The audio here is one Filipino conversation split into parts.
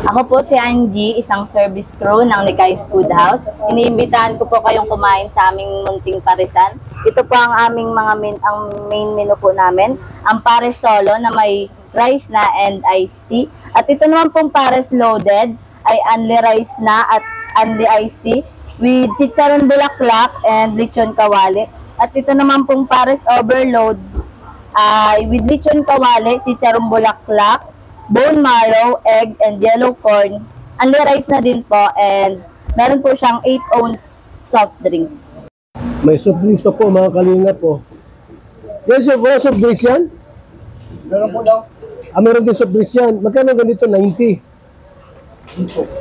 Ako po si Angie, isang service crew ng Nikai's Food House. Iniimbitahan ko po kayong kumain sa aming munting parisan. Ito po ang aming ang main menu po namin. Ang pares solo na may rice na and iced tea. At ito naman pong pares loaded ay only rice na at only iced tea with chicharon bulaklak and lechon kawali. At ito naman pong pares overload ay with lechon kawali, chicharon bulaklak, bone marrow, egg, and yellow corn. Only rice na din po and meron po siyang 8 ounce soft drinks. May soft drinks pa po mga kalinga po. Yes, wala soft drinks yan? Meron po daw. Meron din soft drinks yan. Magkano ganito? 90.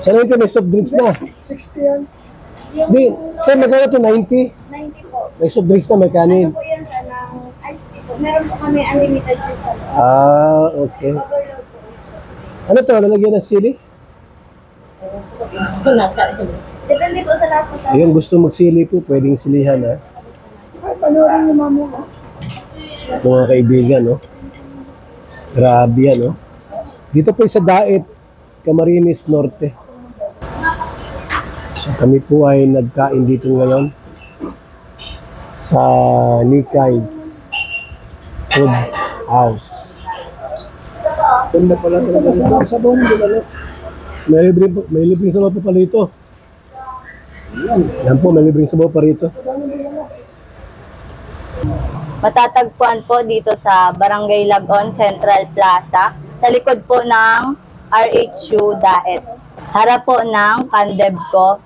Sa 90 may soft drinks na. 60 yan. Di, sir, magkano to 90? 90 po. May soft drinks na, may kanin. Ano po yan sa ng iced tea po? Meron po kami unlimited juice sa loob. Okay. Overload po. Ano to? Lalagyan ng sili? Depende po sa lasa sa Ayun, gusto magsili po, pwedeng silihan ha. Ay, panoorin niyo mamo ko. Mga kaibigan, no? Grabe yan, no? Dito po sa Daet, Camarines Norte. Kami po ay nagkain dito ngayon sa Nikai's Food House. Ganda pala talaga nito. Sa buong bulalo. May libreng sabaw pa pala rito. Yan po, may libreng sabaw pa rito. Matatagpuan po dito sa Barangay Lagon Central Plaza sa likod po ng RHU Daet. Harap po ng Candebco.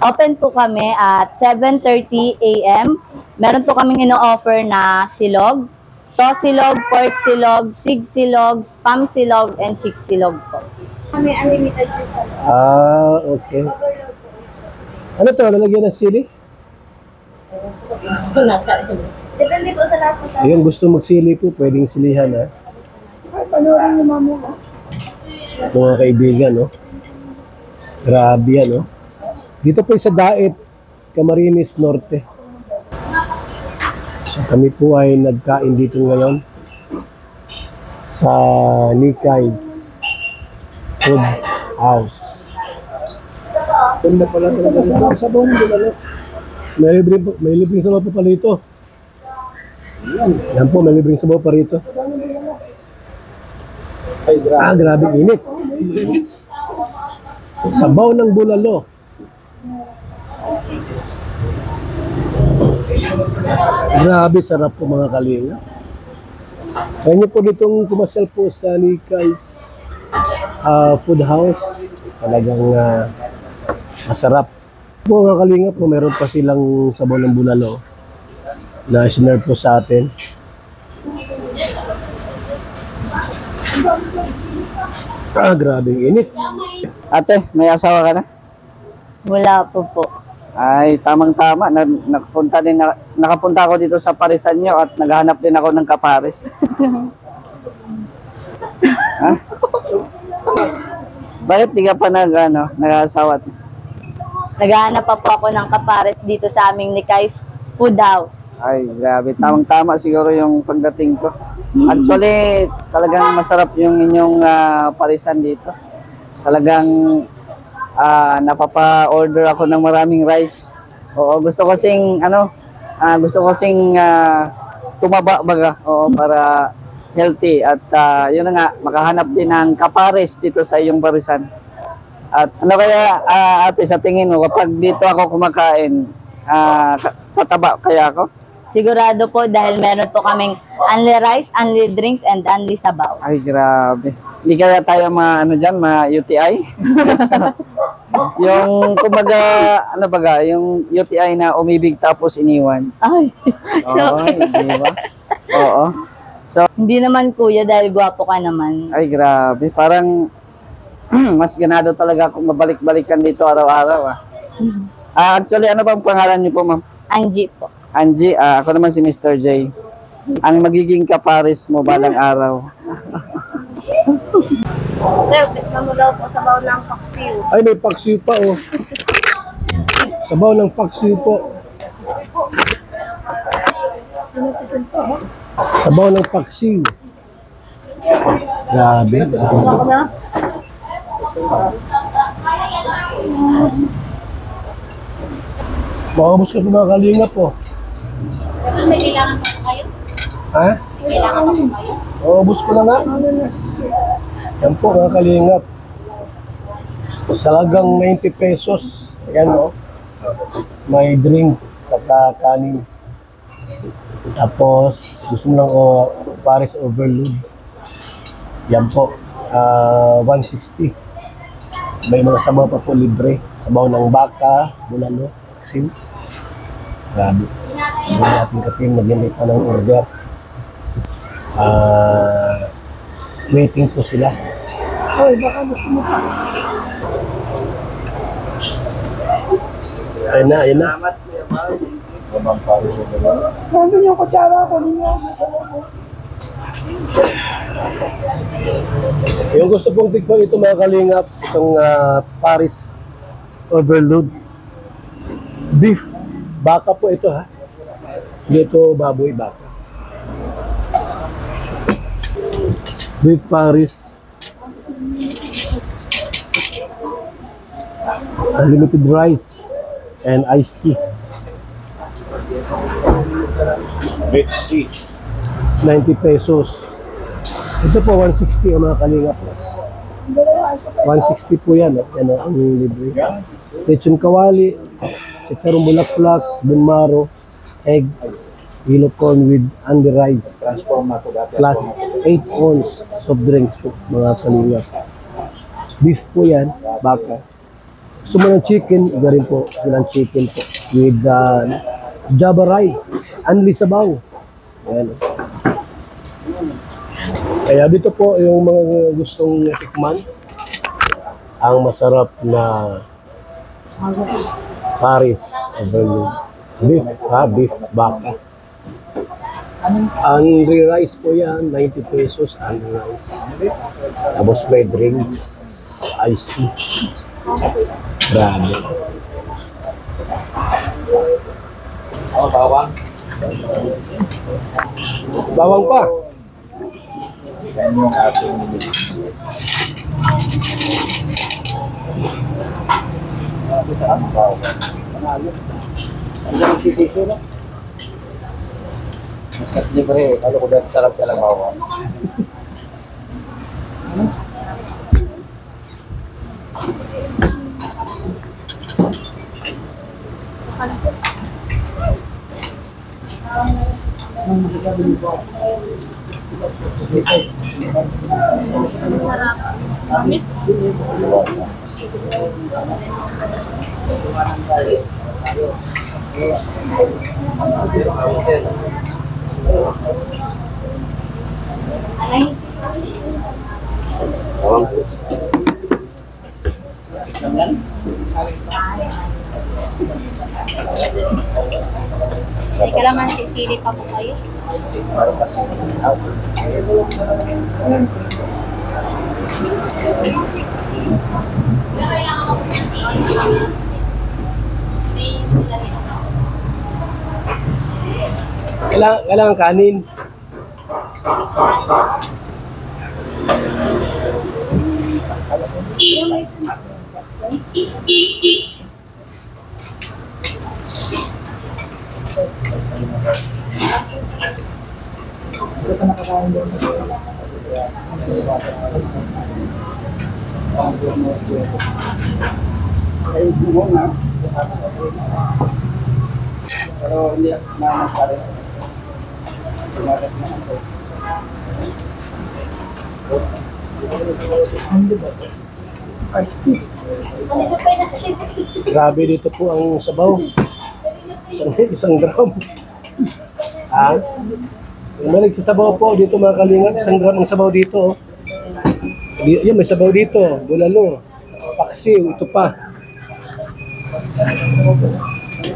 Open po kami at 7:30 AM. Meron po kaming ino-offer na silog, tosilog, pork silog, sig silog, spam silog, and chick silog po. kami unlimited juice sa loob. Okay. Overload po. Ano to? Lalagyan ng sili? Depende po sa lasa sa Ayun, gusto magsili po, pwedeng silihan ha. Ay, panoorin niyo mamo ko. Mga kaibigan, no? Grabe yan, no? Dito po sa Daet, Camarines Norte. Kami po ay nagkain dito ngayon sa Nikai's Food House. Ganda pala talaga nito. Sa buong bulalo. May libreng sabaw pa pala rito. Yan po, may libreng sabaw pa rito. Ay, grabe. Grabe init. Sabaw ng bulalo. Grabe sarap po mga kalinga. Kaya nyo po ditong kumasal po sa Nikai's Food House. Talagang masarap. Po mga kalinga po, meron pa silang sabaw ng bulalo na sinare po sa atin. Grabe init. Ate, may asawa ka na? Wala po po. Ay, tamang-tama. Nakapunta ako dito sa parisan nyo at naghahanap din ako ng kapares. Ha? Bakit di ka pa nag-asawa? Naghahanap pa po ako ng kapares dito sa aming Nikai's Food House. Ay, grabe. Tamang-tama siguro yung pagdating ko. Actually, talagang masarap yung inyong parisan dito. Talagang napapa-order ako ng maraming rice. Oo, gusto ko kasing tumaba baga, oo, para healthy at yun na nga, makahanap din ng kapares dito sa iyong parisan. At ano kaya ate, sa tingin mo kapag dito ako kumakain, tataba kaya ako? Sigurado po dahil meron po kaming only rice, only drinks, and only sabaw. Ay, grabe. Hindi kaya tayo ma-UTI? Yung, kumbaga, yung UTI na umibig tapos iniwan. Ay, Oo, di ba? Oo. So, hindi naman kuya dahil gwapo ka naman. ay, grabe. Parang, mas ganado talaga kung mabalik-balikan dito araw-araw. Actually, ano bang pangalan niyo po, ma'am? Angie po. Angie, ako naman si Mr. J. Ang magiging kapares mo balang araw. Sir, tikman mo daw po sabaw ng paksiw. Ay, may paksiw pa oh. Sabaw ng paksiw po. Sabaw ng paksiw. Grabe. Maubos ka po mga kalingap po. May kailangan pa kayo? Ha? May kailangan pa kayo? Maubos ko na nga. Yan po mga kalingap. Salagang 90 pesos. Ayan o. May drinks saka kanin. Tapos gusto mo lang Paris overload. Yan po. 160. May mga sabaw pa po libre. Sabaw ng baka, bulalo, asin. Grabe. Hindi natin kaping mag-init pa ng order. Waiting po sila. Ay, baka gusto mo pa. Ayun na, ayun na. Nandun yung kutsara ko ninyo. Yung gusto pong tikman ito mga kalingap, itong Paris overload. Beef. Baka po ito ha. Hindi ito baboy, baka. Beef Paris. Unlimited rice and iced tea. Let's see. 90 pesos. Ito po 160 ang mga kalingap. 160 po yan. Yan ang libre. Lechon kawali, chicharong bulaklak, bunmaro, egg, yellow corn with under rice. Plus 8 ounce soft drinks po mga kalingap. Beef po yan, baka. Gusto mo ng chicken, iba rin po. Ilang chicken po. With java rice, anli sabaw. Ayan. Kaya dito po yung mga gustong tikman ang masarap na Paris overload. Beef, beef baka. Ang rice po yan, 90 pesos ang rice. Tapos may drinks, iced tea. Grabe. Bawang. Bawang pa. Yan yung ating saan bawang. Ang dami sisisi na. Mas libre, ano ko dahil sarap ka lang bawang. May kalaman sili pa po kayo? Kailangan kanin. Pero hindi na masari. Tumagas na ako. Grabe dito po ang sabaw. Isang gram. May nagsasabaw po dito mga kalingap. Isang gram ang sabaw dito. Yan, may sabaw dito. Bulalo. Paksiw. Ito pa.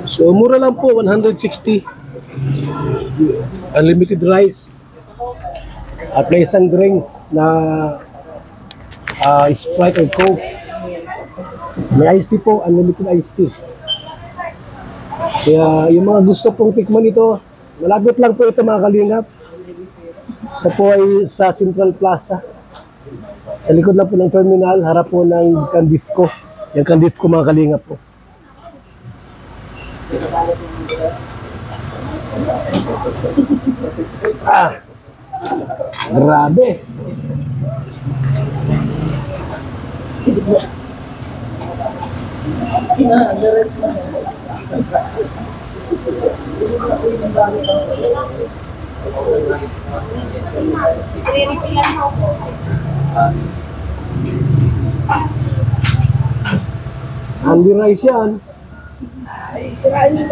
So, mura lang po. 160. Unlimited rice. At may isang drinks na Sprite or Coke. May iced tea po. Unlimited iced tea. Kaya yung mga gusto pong tikman ito, malapit lang po ito mga kalingap. Ito po ay sa Central Plaza. Sa likod lang po ng terminal, harap po ng Candisco. Yung Candisco mga kalingap po. Ah, grabe. Andy Rice yan. Andy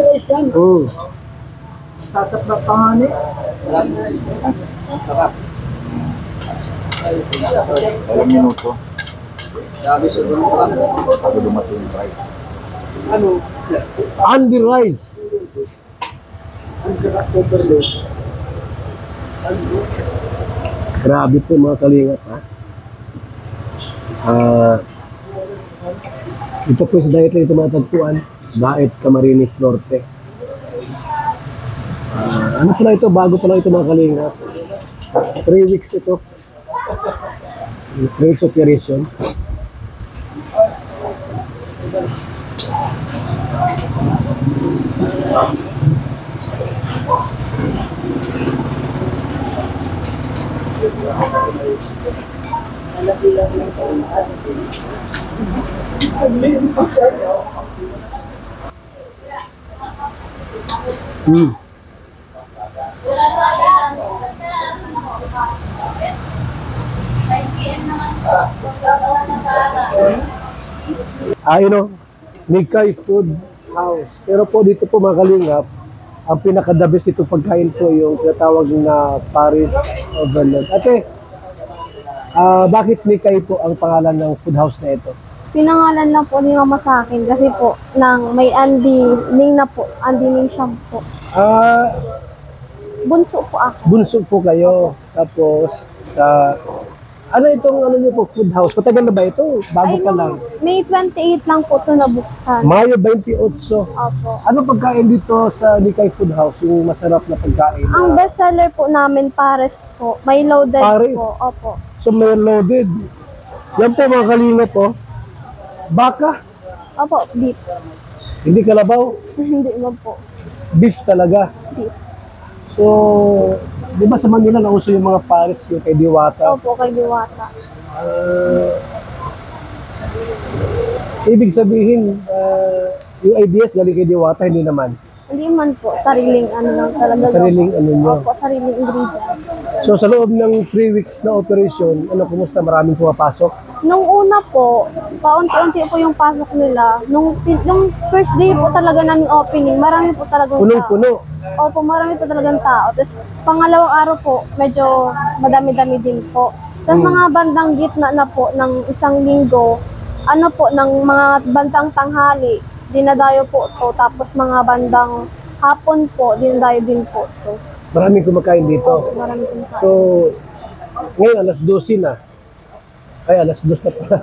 Rice yan. Sasap pa nga Sarap. Walang minuto. Sabi sa doon sarap. Ako dumating yung price. Andy Rice. Grabe po mga kalingap ha. Ito po sa diet lang ito matagpuan. Daet Camarines Norte. Ano pala ito? Bago pala ito mga kalingap. 3 weeks ito. 3 weeks operation. Nikay Food House. Pero po dito po mga kalingap, ang pinaka-the best dito pagkain po yung tinatawag na Paris Overload. Ate, bakit Nikay po ang pangalan ng food house na ito? Pinangalan lang po ni Mama sa akin kasi po nang may Andy Ning na po. Andy Ning siya po. Bunso po ako. Bunso po kayo. Tapos, ano itong ano niyo po, food house? Matagal na ba ito? Bago pa lang. May 28 lang po ito nabuksan. Mayo 28. Opo. Ano pagkain dito sa Nikay Food House? Yung masarap na pagkain? Ang best seller po namin, Pares po. May loaded Pares? po. Opo. So may loaded. Yan po mga kalingap po. Baka. Opo, beef. Hindi kalabaw. Hindi mo po. Beef talaga. Beef. So, di ba sa Manila nauso yung mga Pares yung kay Diwata? Opo, kay Diwata. Ibig sabihin, yung ideas galing kay Diwata, hindi naman. Hindi man po. Sariling ano lang talaga. Sariling ano nyo. Opo, sariling ingredient. So sa loob ng 3 weeks na operation, kumusta? Maraming pumapasok? Nung una po, paunti-unti po yung pasok nila. Nung first day po talaga namin opening, marami po talagang tao. Punong-puno. Opo, marami po talagang tao. Tapos pangalawang araw po, medyo madami-dami din po. Tapos mga bandang gitna na po ng isang linggo, ano po, ng mga bandang tanghali, dinadayo po to. Tapos mga bandang hapon po, dinadayo din po to. Maraming kumakain dito. Marami po tayo. So, ngayon alas 12 na. Ay, alas 2 na pala.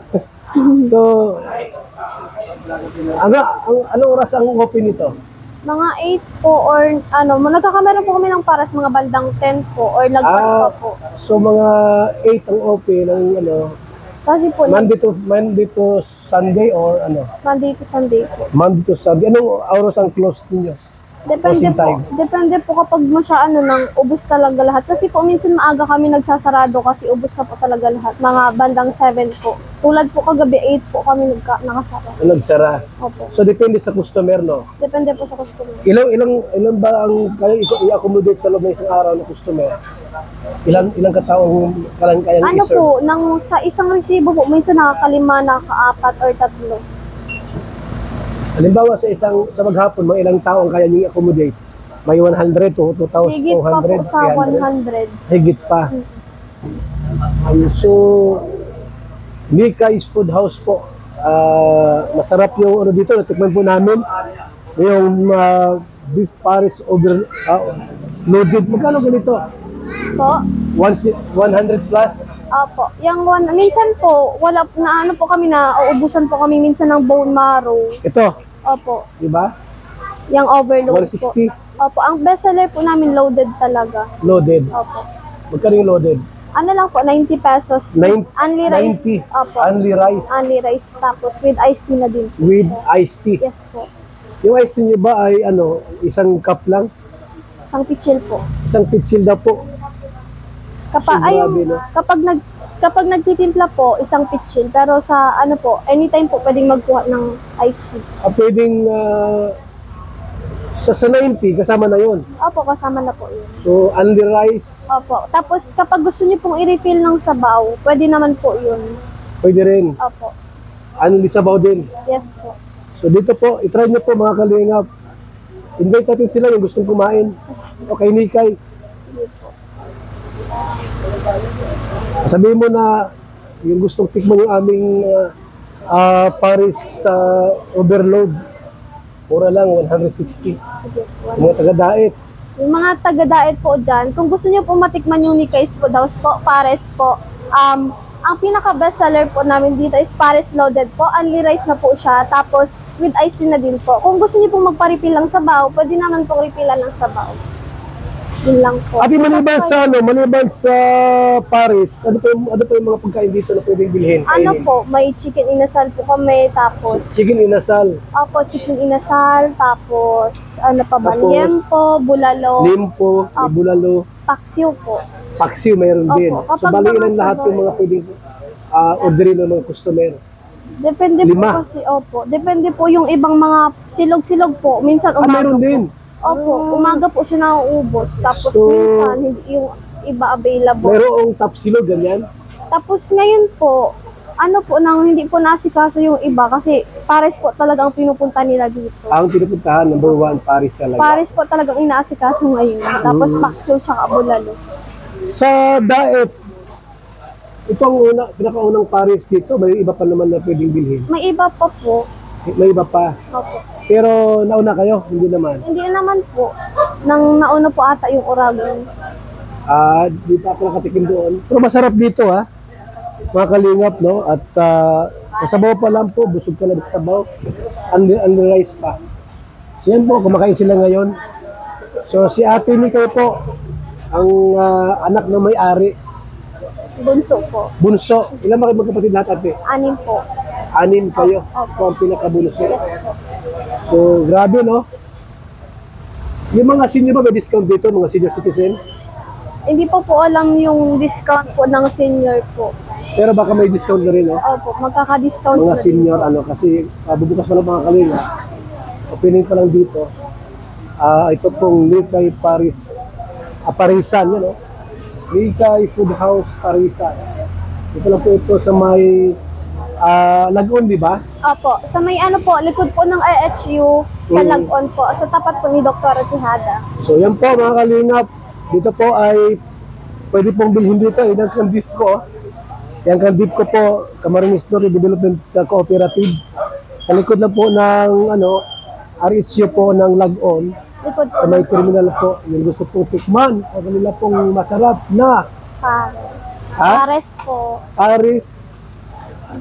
So, anong oras ang open nito? Mga 8 po or ano, nagkakamera po kami ng paras mga bandang 10 po or lagpas pa po. So mga 8 ang open ng Kasi po, Monday to Sunday or ano? Monday to Sunday po. Monday to Sunday. Anong oras ang close niyo? Depende Closing po. time. Depende po kapag nang ubos talaga lahat. Kasi po minsan maaga kami nagsasarado kasi ubos na po talaga lahat. Mga bandang 7 po. Tulad po kagabi 8 po kami nakasara. Nagsara. Opo. So depende sa customer, no? Depende po sa customer. Ilang ba ang kaya i-accommodate sa loob ng isang araw ng customer? Ilang katao ang kayang Ano i-serve? po, sa isang resibo po, minsan nakakalima, nakaka-4 or 3. Halimbawa sa maghapon, mga ilang tao ang kaya niyo i-accommodate? May 100 to 2,200, Higit pa po sa 300? 100. Higit pa. So, Nikay's Food House po. Masarap yung ano dito, natikman po namin. Yung beef Paris loaded. Magkano ganito? Po? 100 plus? Opo. Minsan po, wala na ano po kami na uubusan po kami minsan ng bone marrow. Ito, Opo. di ba? Yung overload po. 160 Opo. Ang best seller po namin loaded talaga. loaded. Opo. Magkano yung loaded? Ano lang po, 90 pesos. Only rice. 90. Opo. Only rice Only rice. Tapos with iced tea na din. with iced tea. Yes po. Yung iced tea niyo ba ay ano, isang cup lang? Isang pitchil po. Isang pitsil na po. Grabe, no? Kapag nagtitimpla po, isang pitchil. Pero sa ano po, anytime po pwedeng magkuha ng iced tea. Pwedeng sa 90, kasama na yon. Opo, kasama na po yun. So, only rice, Opo. Tapos kapag gusto niyo pong i-refill ng sabaw, pwede naman po yun. pwede rin. Opo. Only sabaw din. Yes po. So, dito po, itry nyo po mga kalingap. Invite natin sila yung gustong kumain. Okay, Nikay. Sige po. Sabihin mo na yung gustong tikman yung aming Paris overload. Mura lang, 160. Sige po. Yung mga taga-daet. Yung mga taga-diet po dyan, kung gusto niyo po matikman yung Nikai's Food House po, Pares po, ang pinaka-best seller po namin dito is Pares Loaded po. Only rice na po siya. Tapos, with iced tea na din po. Kung gusto niyo po magpa-refill ng sabaw, pwede naman po refillan ng sabaw. Yun lang po. Ate, maliban sa Paris, ano pa yung mga pagkain dito na pwedeng bilhin? Ano kainin? po, may chicken inasal po kami, tapos, Chicken inasal, chicken inasal, tapos, ano pa ba, Tapos, liempo, bulalo, limpo, may bulalo, paksiw po. paksiw mayroon Opo, din. So, kapag bali mga ilan lahat sabaw- yung mga pwedeng orderin ng mga customer. Depende Lima. po kasi, depende po yung ibang mga silog-silog po. Minsan umaga Mayroon po. din. Umaga po siya nauubos. Tapos So, minsan, hindi yung iba available. Mayroong tapsilog, ganyan. Tapos ngayon po, hindi po nasikaso yung iba kasi Pares po talagang pinupunta nila dito. Ang pinupuntahan, number 1, Paris talaga. Pares po talagang inaasikaso ngayon. Tapos paksiw tsaka bulalo. Sa daet, ito ang pinakaunang Paris dito, may iba pa naman na pwedeng bilhin. May iba pa po. May iba pa. Opo. Pero nauna kayo, hindi naman. Hindi naman po. Nang nauna po ata yung Oragon. Di pa ako nakatikim doon. Pero masarap dito mga kalingap, no? At sa sabaw pa lang po, busog ka na sa sabaw. And rice pa. Yan po, kumakain sila ngayon. So si Ate Nikay po, ang anak ng may-ari, Bunso po. bunso. Ilan ba kayo magkapatid lahat, Ate? 6 po. 6 kayo. Ako ang pinakabunso. So, grabe, no? Yung mga senior ba, may discount dito, mga senior citizen? Hindi po alam yung discount po ng senior po. Pero baka may discount na rin, no? Opo, magkaka-discount Mga na din senior, po. kasi bubukas pa lang mga kalinga. Opening pa lang dito. Ito pong Nikay Paris, Parisan, yun, no? Nikay Food House Parisan. Ito lang po ito sa may Lagon, di ba? Opo, sa may likod po ng RHU, sa Mm. Lagon po, sa tapat po ni Dr. Tihada. So yan po mga kalingap, dito po ay pwede pong bilhin dito, yan ang beef ko. Yan ang beef ko po, Camarines Norte Development Cooperative. Sa likod lang po ng RHU po ng Lagon, Likod po sa may ng terminal po, yung gusto po tikman, o kanila pong masarap na Pares. Ha? Pares po. Paris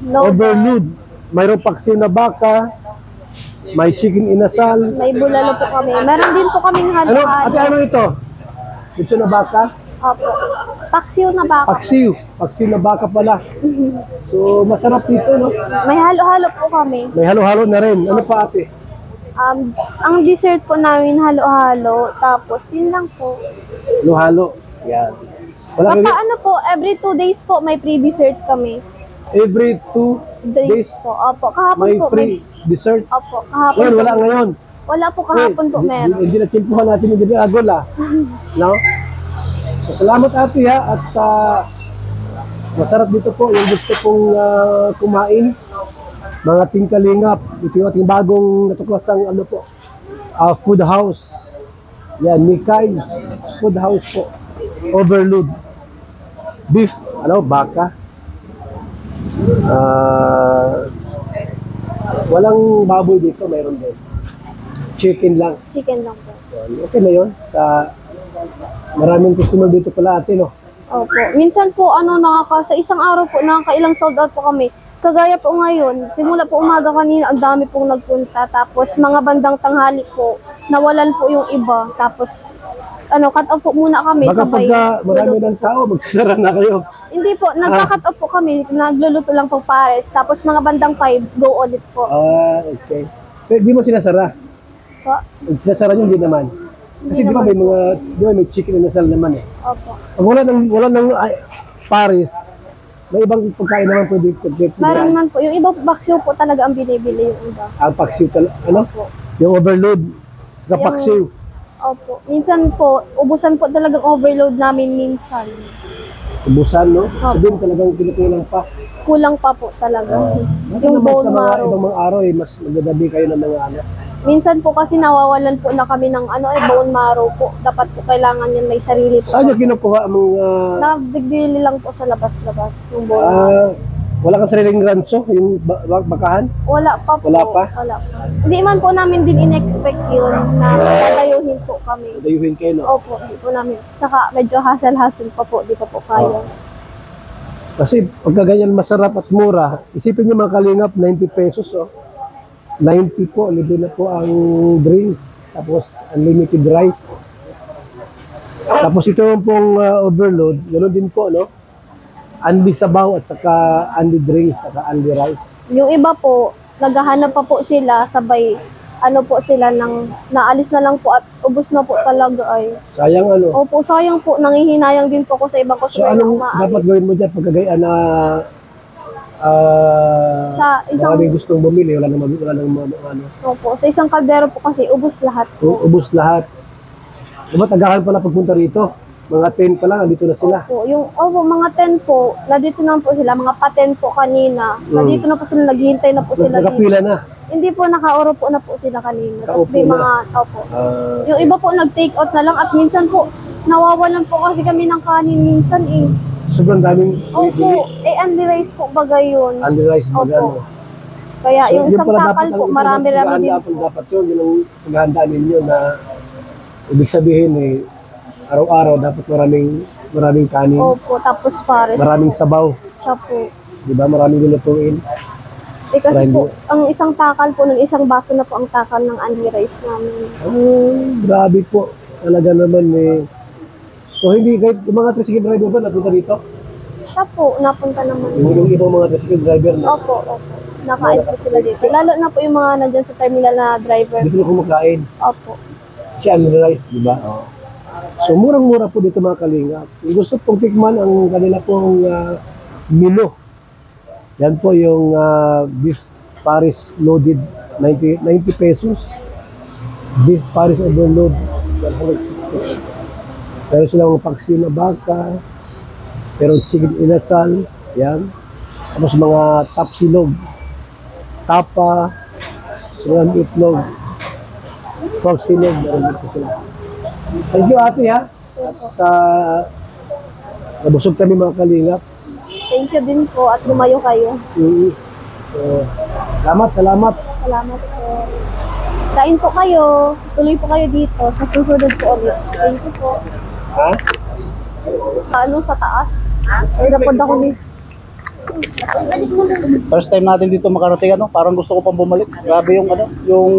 Loaded. Overload. Mayroong paksiw na baka, may chicken inasal. May bulalo po kami. Meron din po kaming Ate, halo-halo. ano ito? Ito na baka? Opo. Paksiw na baka. Paksiw. Paksiw na baka pala. So, masarap dito, no? May halo-halo po kami. May halo-halo na rin. Ano pa, ate? Ang dessert po namin halo-halo. Tapos, yun lang po. Halo-halo. Yan. Wala kayo, Po, every 2 days po may free dessert kami. every 2 Days days po. Opo, kahapon may po free dessert. Opo, kahapon Ngayon, po. wala ngayon. Wala po kahapon po meron. Hindi na timpuhan natin yung ginagol, No? So, salamat, ate, At masarap dito po. Yung gusto pong kumain. Mga tingkalingap. Ito yung ating bagong natuklasang food house. Yan, Nikay's Food House po. Overload. Beef, baka. Walang baboy dito, mayroon din. Chicken lang. Chicken lang po. Yan, okay na yun. Maraming customer dito pala, ate, no? Opo. Minsan po, sa isang araw po, nakakailang sold out po kami. Kagaya po ngayon, simula po umaga kanina, ang dami pong nagpunta. Tapos mga bandang tanghali po, nawalan po yung iba. Tapos, cut off po muna kami. Baka sabay pagka marami luluto ng tao, magsasara na kayo. Hindi po, nagka-cut off po kami. Nagluluto lang po pares. Tapos mga bandang 5, go ulit po. Okay. Pero di mo sinasara. Po. Sinasara nyo, hindi naman. Kasi di ba may chicken and nasal naman eh. Opo. Pag wala ng Paris, may ibang pagkain naman pwede. Meron man po. Yung iba paksiw po talaga ang binibili yung iba. Ang paksiw ano? Opo. Yung overload. Saka Yung- paksiw. Opo. Minsan po, ubusan po talagang overload namin minsan. Ubusan, no? Sabihin talagang kinukulang pa. Kulang pa po talaga. Bakit Yung naman bone sa mga marrow. ibang mga araw mas magdadabi kayo ng mga ano. Minsan po kasi nawawalan po na kami ng bone marrow po. Dapat po kailangan yan may sarili po. Saan nyo kinukuha ang mga... Nabigbili lang po sa labas-labas yung bone marrow. Wala kang sariling ranso, yung bakahan? Wala pa po. Wala pa? Wala pa. Hindi man po namin din in-expect yun na dadayuhin po kami. Dayuhin kayo, no? Opo, hindi po namin. Saka medyo hassle-hassle pa po. Di pa po kaya. Kasi pagka ganyan masarap at mura, isipin nyo mga kalingap, 90 pesos, oh. 90 po, libre na po ang drinks, tapos unlimited rice. Tapos ito pong overload, ganoon din po, no? Unli sabaw at saka unli drinks, saka unli rice. Yung iba po, naghahanap pa po sila, sabay, po sila ng, naalis na lang po at ubos na po talaga ay. Sayang ano. Opo, sayang po, nangihinayang din po ako sa ibang So customer na anong umaalis. dapat gawin mo dyan pagkagayaan na Sa isang, maraming gustong bumili, wala nang ano. opo, sa isang kaldero po kasi ubos lahat po. Ubus lahat. Diba tagahan pala pagpunta rito? Mga 10 pa lang, andito na sila. Opo, mga 10 po, nandito na po sila, mga pa-10 po kanina. Nandito na po sila, naghihintay na po sila dito. Nakapila na. Hindi po, nakaoro po na po sila kanina. Tapos Nakaupo may na. mga, yung iba po nag-take out na lang at minsan po, nawawalan po kasi kami ng kanin minsan eh. Sobrang daming Opo, unli rice po bagay yun. unli rice Opo. magano. Kaya yung Yun isang pala takal dapat po, ang marami-rami din paghahandaan po. dapat yun, yun ang paghahandaan ninyo na ibig sabihin araw-araw dapat maraming kanin, Opo, tapos pares. maraming sabaw, Siya po. di ba? Maraming lulutuin. Eh kasi Marami. po, ang isang takal po, ng isang baso na po ang takal ng unli rice namin. Grabe po. Talaga naman So hindi kahit yung mga tricycle driver ba napunta dito? Siya po, napunta naman. Yung ibang mga tricycle driver na Opo. Nakain po sila dito. Lalo na po yung mga nandyan sa terminal na driver. dito na kumakain. Opo. Si unli rice, di ba? So murang-mura po dito mga kalingap. Kung gusto pong tikman ang kanila pong menu. Yan po yung beef Paris loaded 90 pesos. Beef Paris overload 160. Pero silang paksiw na baka. Pero chicken inasal. Yan. Tapos mga tapsilog. Tapa. Silang itlog. Pork silog. Meron dito sila. Thank you ate ha. At nabusog kami mga kalingap. Thank you din po at lumayo kayo. So, salamat. Salamat po. Kain po kayo. Tuloy po kayo dito. Sa susunod po ulit. Thank you po. Ha? Sa taas? Ay, napod ako ni... First time natin dito makarating, parang gusto ko pang bumalik. Grabe yung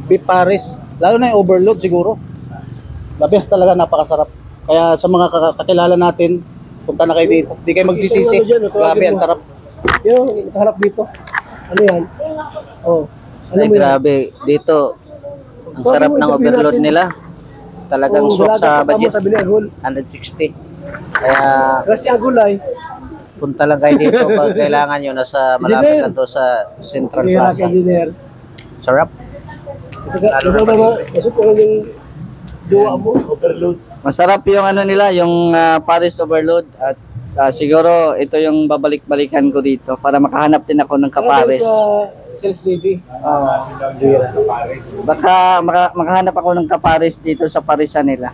beef Paris. Lalo na yung overload siguro. The best talaga, napakasarap. Kaya sa mga kakilala natin, punta na kayo dito. Hindi kayo magsisisi. Grabe, ang sarap. Yung nakaharap dito. Ano yan? Oh. Ano Ay, mo yan? grabe. Dito, ang sarap ng overload nila. Talagang swak sa budget. Sabi ni Agul. 160. Kaya Kasi Agul ay. punta lang kayo dito pag kailangan nyo. Nasa malapit lang to sa Central Kaya Plaza. engineer. Sarap. Ito ba? Masuk ko yung duwa mo. Overload. Masarap yung nila, yung Paris overload at siguro ito yung babalik-balikan ko dito para makahanap din ako ng kapares. Sales lady. Baka makahanap ako ng kapares dito sa parisan nila.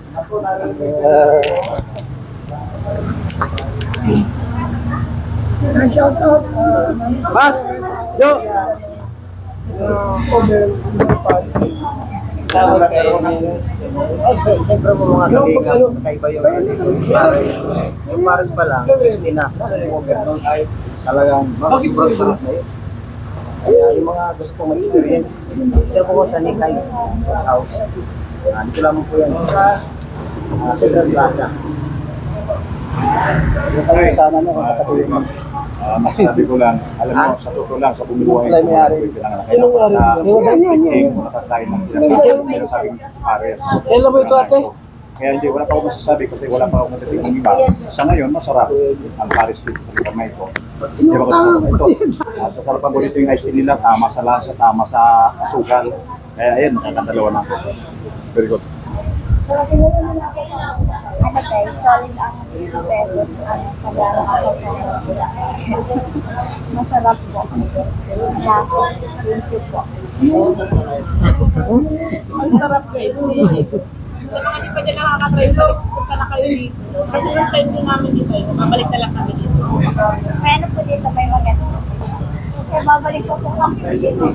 Mas! Yo! Siyempre po mga kaibigan, kakaiba yung Paris. Yung Paris pa lang, 60 na. Yung overload ay talagang sobrang sarap na yun. Kaya yung mga gusto pong ma-experience, dito po sa Nikai's House. Dito lamang po yan sa Central Plaza. Yung kayo sana no, kapatid mo. Masasabi ko lang, alam mo, sa totoo lang, sa bumubuhay ko, ako'y pinanganak Sinong ari? na nakakain ng sinasabing pares. Kailan mo ito ate? Kaya hindi, wala pa ako masasabi kasi wala pa ako natitig ng iba. Sa ngayon, masarap ang pares dito sa kamay ko. Hindi ako masarap ito. At masarapan ko dito yung ice tea nila, tama sa lasa, tama sa asukal. Kaya ayun, nakakadalawa na ako. Very good. Ano guys, solid ang 60 pesos sa gano'n sa masarap po. Lasa. Thank you po. Ang sarap guys. Sa mga di pa dyan nakakatry ko, punta na kayo dito. Kasi first time din namin dito, mabalik na lang kami dito. May ano po dito, may maganda. Kaya babalik po po kami dito.